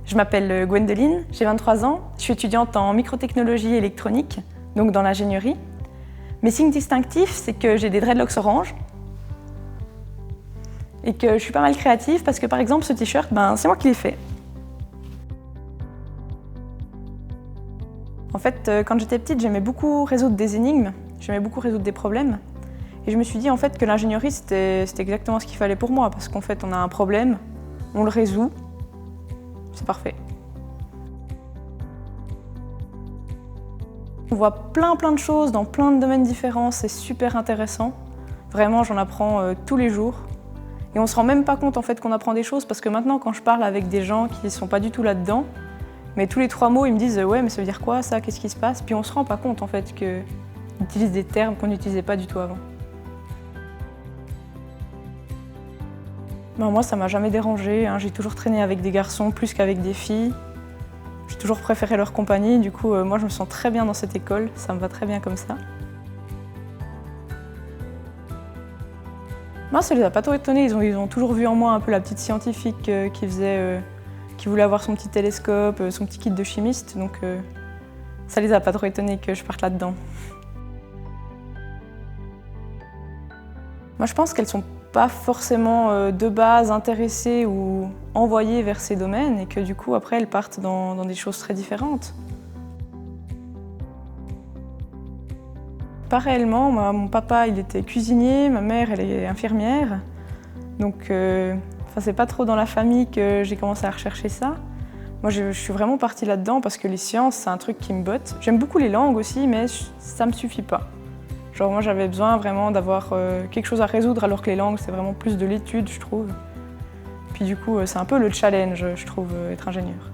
Je m'appelle Gwendoline, j'ai 23 ans, je suis étudiante en microtechnologie électronique, donc dans l'ingénierie. Mes signes distinctifs, c'est que j'ai des dreadlocks orange et que je suis pas mal créative parce que par exemple ce t-shirt, c'est moi qui l'ai fait. En fait, quand j'étais petite, j'aimais beaucoup résoudre des énigmes, j'aimais beaucoup résoudre des problèmes. Et je me suis dit en fait que l'ingénierie c'était exactement ce qu'il fallait pour moi parce qu'en fait on a un problème, on le résout, c'est parfait. On voit plein de choses dans plein de domaines différents, c'est super intéressant. Vraiment, j'en apprends tous les jours. Et on se rend même pas compte en fait qu'on apprend des choses parce que maintenant quand je parle avec des gens qui sont pas du tout là-dedans, mais tous les 3 mots ils me disent ouais mais ça veut dire quoi ça, qu'est-ce qui se passe? Puis on se rend pas compte en fait qu'ils utilisent des termes qu'on n'utilisait pas du tout avant. Moi ça m'a jamais dérangé, hein. J'ai toujours traîné avec des garçons plus qu'avec des filles. J'ai toujours préféré leur compagnie, du coup moi je me sens très bien dans cette école, ça me va très bien comme ça. Moi ça les a pas trop étonnés, ils ont toujours vu en moi un peu la petite scientifique qui voulait avoir son petit télescope, son petit kit de chimiste, donc ça les a pas trop étonnés que je parte là-dedans. Moi je pense qu'elles sont pas forcément de base intéressées ou envoyées vers ces domaines et que du coup après elles partent dans des choses très différentes. Pas réellement, mon papa il était cuisinier, ma mère elle est infirmière, donc c'est pas trop dans la famille que j'ai commencé à rechercher ça. Moi je suis vraiment partie là-dedans parce que les sciences c'est un truc qui me botte. J'aime beaucoup les langues aussi mais ça me suffit pas. Genre moi j'avais besoin vraiment d'avoir quelque chose à résoudre alors que les langues c'est vraiment plus de l'étude je trouve. Puis du coup c'est un peu le challenge je trouve être ingénieur.